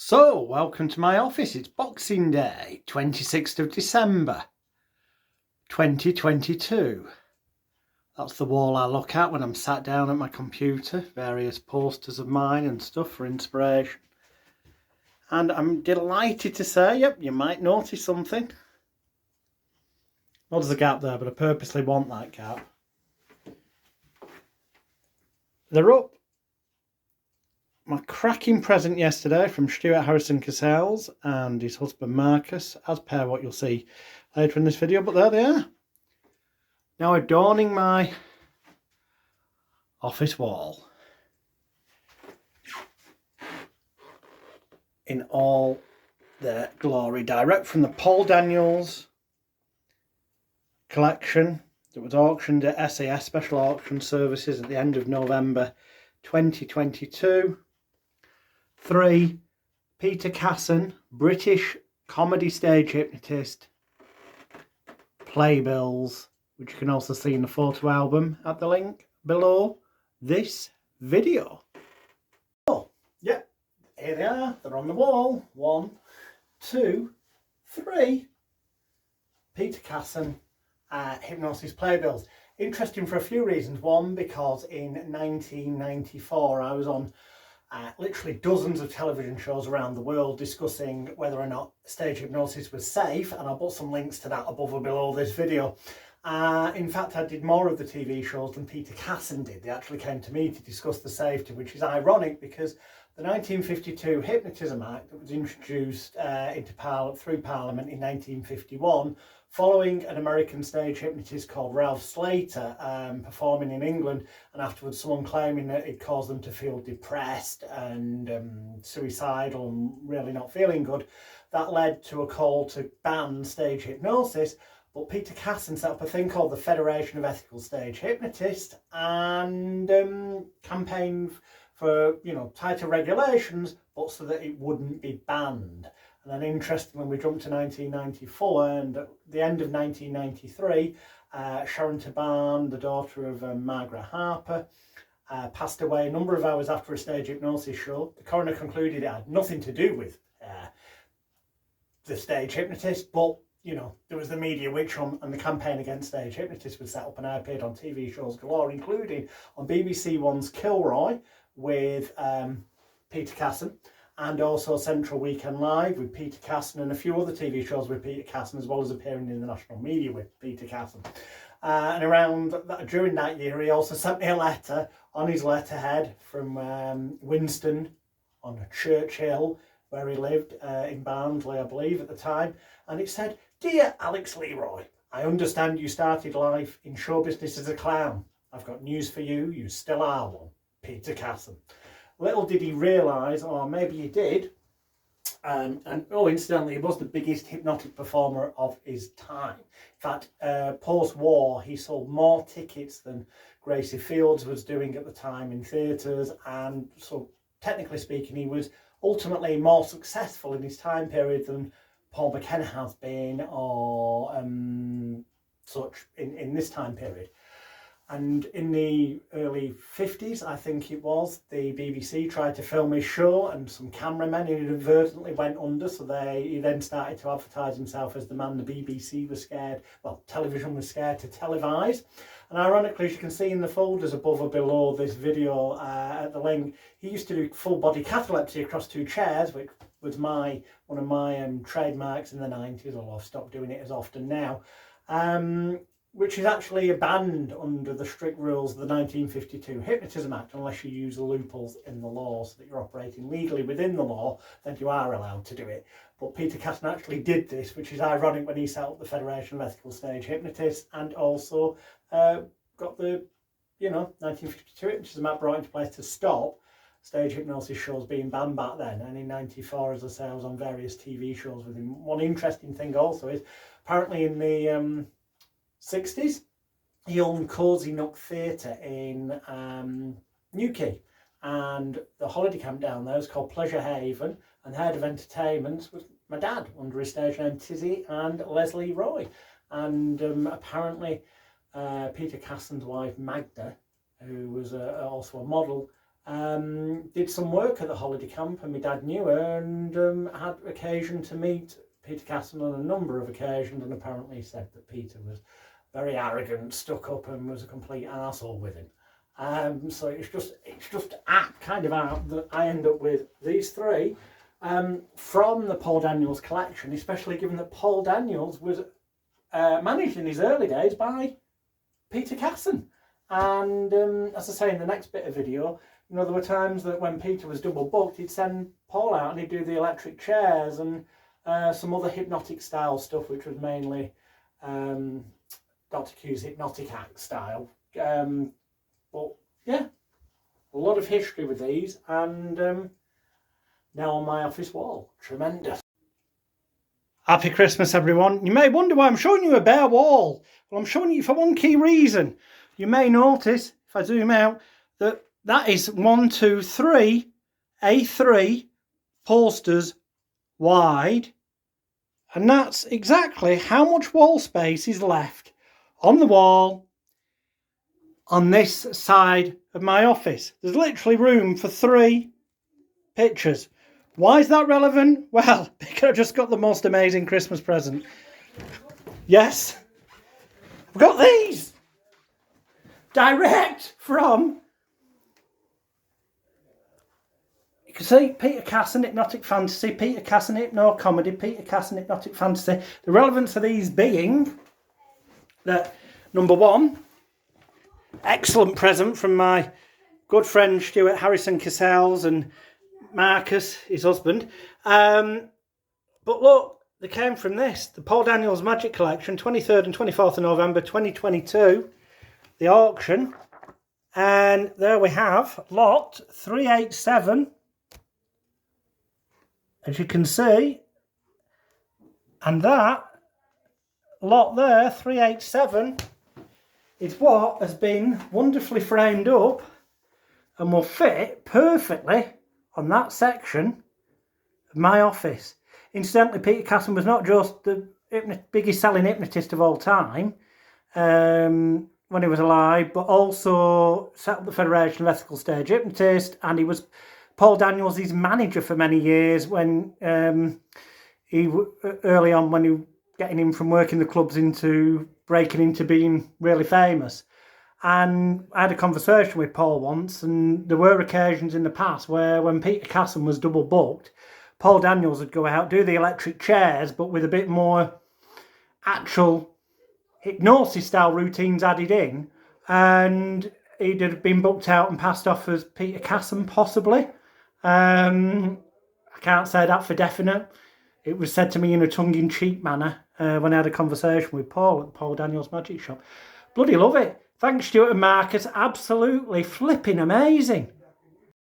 So, welcome to my office. It's Boxing Day, 26th of December, 2022. That's the wall I look at when I'm sat down at my computer. Various posters of mine and stuff for inspiration. And I'm delighted to say, yep, you might notice something. Well, there's a gap there, but I purposely want that gap. They're up. My cracking present yesterday from Stuart Harrison Cassells and his husband Marcus, as per what you'll see later in this video, but there they are. Now adorning my office wall in all their glory, direct from the Paul Daniels collection that was auctioned at SAS Special Auction Services at the end of November 2022. 3. Peter Casson, British comedy stage hypnotist, playbills, which you can also see in the photo album at the link below this video. Oh, yeah, here they are. They're on the wall. 1, 2, 3. Peter Casson Hypnosis playbills. Interesting for a few reasons. One, because in 1994 I was on literally dozens of television shows around the world discussing whether or not stage hypnosis was safe, and I'll put some links to that above or below this video. In fact, I did more of the TV shows than Peter Casson did. They actually came to me to discuss the safety, which is ironic because the 1952 Hypnotism Act that was introduced through Parliament in 1951, following an American stage hypnotist called Ralph Slater performing in England, and afterwards someone claiming that it caused them to feel depressed and suicidal and really not feeling good. That led to a call to ban stage hypnosis. But Peter Casson set up a thing called the Federation of Ethical Stage Hypnotists and campaigned for, tighter regulations, but so that it wouldn't be banned. And then interestingly, we jumped to 1994, and at the end of 1993, Sharon Taban, the daughter of Margaret Harper, passed away a number of hours after a stage hypnosis show. The coroner concluded it had nothing to do with the stage hypnotist, but there was the media witch hunt, and the campaign against stage hypnotists was set up, and I appeared on TV shows galore, including on BBC One's Kilroy with Peter Casson, and also Central Weekend Live with Peter Casson, and a few other TV shows with Peter Casson, as well as appearing in the national media with Peter Casson. And during that year, he also sent me a letter on his letterhead from Winston on Churchill, where he lived in Barnsley, I believe, at the time, and it said, "Dear Alex-Leroy, I understand you started life in show business as a clown. I've got news for you, you still are one. Peter Casson." Little did he realise, or maybe he did, incidentally, he was the biggest hypnotic performer of his time. In fact, post-war, he sold more tickets than Gracie Fields was doing at the time in theatres, and so technically speaking, he was ultimately more successful in his time period than Paul McKenna has been, or such in this time period. And in the early 50s, I think it was, the BBC tried to film his show, and some cameramen inadvertently went under, so he then started to advertise himself as the man the BBC was scared, well, television was scared to televise. And ironically, as you can see in the folders above or below this video at the link, he used to do full body catalepsy across 2 chairs, which was one of my trademarks in the 90s, although I've stopped doing it as often now. Which is actually banned under the strict rules of the 1952 Hypnotism Act, unless you use the loopholes in the law so that you're operating legally within the law, then you are allowed to do it. But Peter Casson actually did this, which is ironic when he set up the Federation of Ethical Stage Hypnotists, and also got the 1952 Hypnotism Act brought into place to stop stage hypnosis shows being banned back then. And in 94, as I say, I was on various TV shows with him. One interesting thing also is, apparently in the 60s, he owned Cozy Nook Theatre in Newquay, and the holiday camp down there was called Pleasure Haven, and the head of entertainment was my dad under his stage name Tizzy and Alex-Leroy. And apparently Peter Casson's wife Magda, who was also a model, did some work at the holiday camp, and my dad knew her, and had occasion to meet Peter Casson on a number of occasions, and apparently he said that Peter was very arrogant, stuck up, and was a complete arsehole with him. So it's just kind of apt that I end up with these three from the Paul Daniels collection, especially given that Paul Daniels was managed in his early days by Peter Casson. And as I say in the next bit of video, you know, there were times that when Peter was double booked, he'd send Paul out and he'd do the electric chairs and some other hypnotic style stuff, which was mainly Dr. Q's hypnotic act style. But yeah, a lot of history with these, and now on my office wall. Tremendous. Happy Christmas, everyone. You may wonder why I'm showing you a bare wall. Well, I'm showing you for one key reason. You may notice, if I zoom out, that is 1, 2, 3 A3 posters wide. And that's exactly how much wall space is left on the wall on this side of my office. There's literally room for 3 pictures. Why is that relevant? Well, because I just got the most amazing Christmas present. Yes, I've got these direct from, you can see, Peter Casson Hypnotic Fantasy, Peter Casson Hypno Comedy, Peter Casson Hypnotic Fantasy. The relevance of these being that, number one, excellent present from my good friend Stuart Harrison Cassells and Marcus, his husband. But look, they came from this, the Paul Daniels Magic Collection, 23rd and 24th of November 2022, the auction. And there we have lot 387, as you can see. And that lot there, 387, is what has been wonderfully framed up and will fit perfectly on that section of my office. Incidentally, Peter Casson was not just the biggest selling hypnotist of all time when he was alive, but also set up the Federation of Ethical Stage Hypnotists, and he was Paul Daniels' manager for many years when early on, when he was getting him from working the clubs into breaking into being really famous. And I had a conversation with Paul once, and there were occasions in the past where when Peter Casson was double booked, Paul Daniels would go out, do the electric chairs, but with a bit more actual hypnosis style routines added in, and he'd have been booked out and passed off as Peter Casson, possibly. I can't say that for definite. It was said to me in a tongue-in-cheek manner when I had a conversation with Paul at Paul Daniels Magic Shop. Bloody love it. Thanks, Stuart and Marcus. Absolutely flipping amazing.